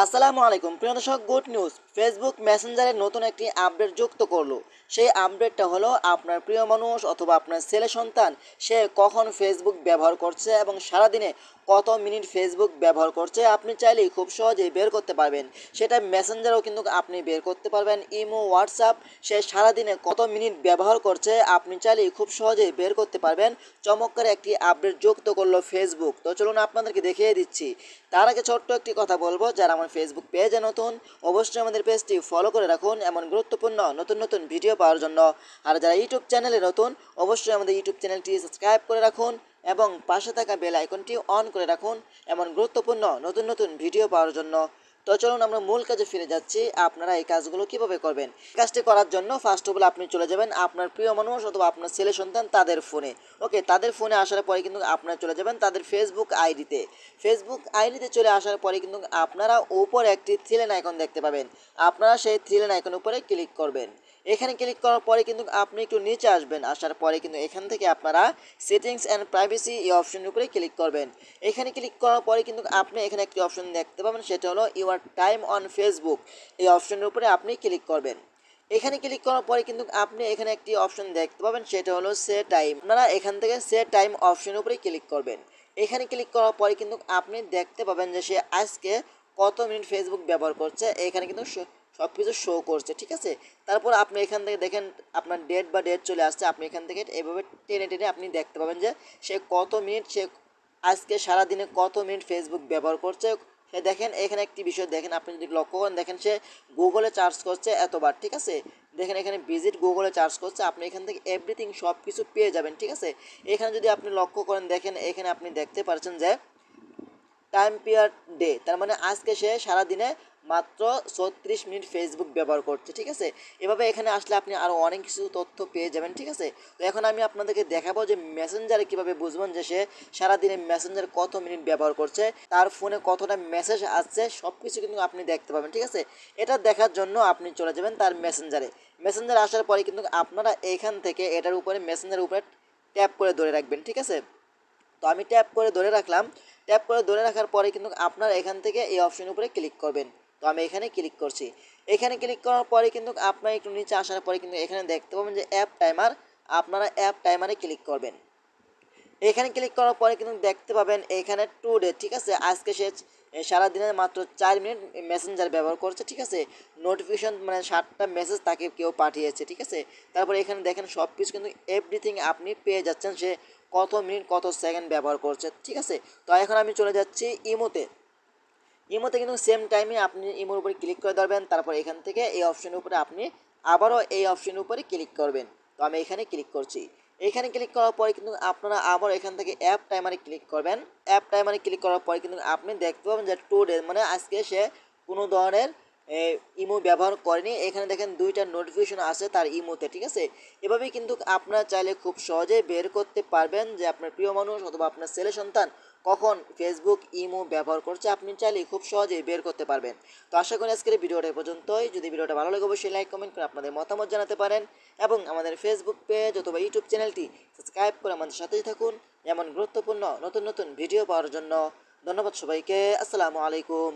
আসসালামু আলাইকুম প্রিয় দর্শক, গুড নিউজ। ফেসবুক মেসেঞ্জারে নতুন একটি আপডেট যুক্ত করলো। সেই আপডেটটা হলো আপনার প্রিয় মানুষ অথবা আপনার ছেলে সন্তান সে কখন ফেসবুক ব্যবহার করছে এবং সারাদিনে কত মিনিট ফেসবুক ব্যবহার করছে আপনি চাইলেই খুব সহজেই বের করতে পারবেন। সেটা মেসেঞ্জারেও কিন্তু আপনি বের করতে পারবেন। ইমো, হোয়াটসঅ্যাপ সে সারাদিনে কত মিনিট ব্যবহার করছে আপনি চাইলেই খুব সহজেই বের করতে পারবেন। চমৎকার একটি আপডেট যুক্ত করলো ফেসবুক। তো চলুন আপনাদেরকে দেখিয়ে দিচ্ছি। তার আগে ছোট্ট একটি কথা বলবো, যারা আমার ফেসবুক পেজে নতুন অবশ্যই আমাদের পেজটি ফলো করে রাখুন এমন গুরুত্বপূর্ণ নতুন নতুন ভিডিও পাওয়ার জন্য। আর যারা ইউটিউব চ্যানেলে নতুন অবশ্যই আমাদের ইউটিউব চ্যানেলটি সাবস্ক্রাইব করে রাখুন এবং পাশে থাকা বেল আইকনটি অন করে রাখুন এমন গুরুত্বপূর্ণ নতুন নতুন ভিডিও পাওয়ার জন্য। তো চলুন আমরা মূল কাজে ফিরে যাচ্ছি। আপনারা এই কাজগুলো কিভাবে করবেন। কাজটি করার জন্য ফার্স্ট অফ অল আপনি চলে যাবেন আপনার প্রিয় মানুষ অথবা আপনার ছেলে সন্তান তাদের ফোনে। ওকে, তাদের ফোনে আসার পরে কিন্তু আপনারা চলে যাবেন তাদের ফেসবুক আইডিতে। ফেসবুক আইডিতে চলে আসার পরে কিন্তু আপনারা উপরে একটি থ্রি লাইন আইকন দেখতে পাবেন। আপনারা সেই থ্রি লাইন আইকন উপরে ক্লিক করবেন। এখানে ক্লিক করার পরে কিন্তু আপনি একটু নিচে আসবেন। আসার পরে কিন্তু এখান থেকে আপনারা সেটিংস অ্যান্ড প্রাইভেসি এই অপশনের উপরে ক্লিক করবেন। এখানে ক্লিক করার পরে কিন্তু আপনি এখানে একটি অপশন দেখতে পাবেন, সেটা হলো ইউর টাইম অন ফেসবুক। এই অপশনের উপরে আপনি ক্লিক করবেন। এখানে ক্লিক করার পরে কিন্তু আপনি এখানে একটি অপশন দেখতে পাবেন, সেটা হলো সে টাইম। আপনারা এখান থেকে সে টাইম অপশনের উপরে ক্লিক করবেন। এখানে ক্লিক করার পরে কিন্তু আপনি দেখতে পাবেন যে সে আজকে কত মিনিট ফেসবুক ব্যবহার করছে। এখানে কিন্তু সব কিছু শো করছে, ঠিক আছে। তারপর আপনি এখান থেকে দেখেন আপনার ডেট চলে আসছে। আপনি এখান থেকে এভাবে টেনে টেনে আপনি দেখতে পাবেন যে সে কত মিনিট, সে আজকে সারাদিনে কত মিনিট ফেসবুক ব্যবহার করছে। সে দেখেন এখানে একটি বিষয় দেখেন, আপনি যদি লক্ষ্য করেন দেখেন সে গুগলে সার্চ করছে এতবার, ঠিক আছে। দেখেন এখানে ভিজিট গুগলে সার্চ করছে। আপনি এখান থেকে এভরিথিং সব কিছু পেয়ে যাবেন, ঠিক আছে। এখানে যদি আপনি লক্ষ্য করেন দেখেন এখানে আপনি দেখতে পাচ্ছেন যে টাইম পিয়ার ডে, তার মানে আজকে সে সারাদিনে মাত্র 36 মিনিট ফেসবুক ব্যবহার করছে, ঠিক আছে। এভাবে এখানে আসলে আপনি আরও অনেক কিছু তথ্য পেয়ে যাবেন, ঠিক আছে। তো এখন আমি আপনাদেরকে দেখাবো যে মেসেঞ্জারে কীভাবে বুঝবেন যে সে সারাদিনে মেসেঞ্জার কত মিনিট ব্যবহার করছে, তার ফোনে কতটা মেসেজ আসছে, সব কিছু কিন্তু আপনি দেখতে পাবেন, ঠিক আছে। এটা দেখার জন্য আপনি চলে যাবেন তার মেসেঞ্জারে। মেসেঞ্জার আসার পরে কিন্তু আপনারা এখান থেকে এটার উপরে মেসেঞ্জারের উপরে ট্যাপ করে ধরে রাখবেন, ঠিক আছে। তো আমি ট্যাপ করে ধরে রাখলাম। ট্যাপ করে ধরে রাখার পরে কিন্তু আপনারা এখান থেকে এই অপশনের উপরে ক্লিক করবেন। তো আমি এখানে ক্লিক করছি। এখানে ক্লিক করার পরে কিন্তু আপনার একটু নিচে আসার পরে কিন্তু এখানে দেখতে পাবেন যে অ্যাপ টাইমার। আপনারা অ্যাপ টাইমারে ক্লিক করবেন। এখানে ক্লিক করার পরে কিন্তু দেখতে পাবেন এখানে টু ডে, ঠিক আছে। আজকে সে সারাদিনের মাত্র 4 মিনিট মেসেঞ্জার ব্যবহার করছে, ঠিক আছে। নোটিফিকেশন মানে 7টা মেসেজ তাকে কেউ পাঠিয়েছে, ঠিক আছে। তারপরে এখানে দেখেন সব কিছু কিন্তু এভরিথিং আপনি পেয়ে যাচ্ছেন, সে কত মিনিট কত সেকেন্ড ব্যবহার করছে, ঠিক আছে। তো এখন আমি চলে যাচ্ছি ইমোতে। ইমোতে কিন্তু সেম টাইমে আপনি ইমোর উপরে ক্লিক করে ধরবেন। তারপর এখান থেকে এই অপশনের উপরে আপনি আবারও এই অপশনের উপরে ক্লিক করবেন। তো আমি এখানে ক্লিক করছি। এখানে ক্লিক করার পরে কিন্তু আপনারা আবার এখান থেকে অ্যাপ টাইমারে ক্লিক করবেন। অ্যাপ টাইমারে ক্লিক করার পরে কিন্তু আপনি দেখতে পাবেন যে টু ডে মানে আজকে সে কোনো ধরনের ইমো ব্যবহার করেনি। এখানে দেখেন 2টা নোটিফিকেশন আছে তার ইমোতে, ঠিক আছে। এভাবেই কিন্তু আপনারা চাইলে খুব সহজেই বের করতে পারবেন যে আপনার প্রিয় মানুষ অথবা আপনার ছেলে সন্তান কখন ফেসবুক ইমো ব্যবহার করছে আপনি চাইলে খুব সহজেই বের করতে পারবেন। তো আশা করি আজকের ভিডিওটা পর্যন্তই। যদি ভিডিওটা ভালো লাগে অবশ্যই লাইক কমেন্ট করে আপনাদের মতামত জানাতে পারেন এবং আমাদের ফেসবুক পেজ অথবা ইউটিউব চ্যানেলটি সাবস্ক্রাইব করে আমাদের সাথেই থাকুন এমন গুরুত্বপূর্ণ নতুন নতুন ভিডিও পাওয়ার জন্য। ধন্যবাদ সবাইকে। আসসালামু আলাইকুম।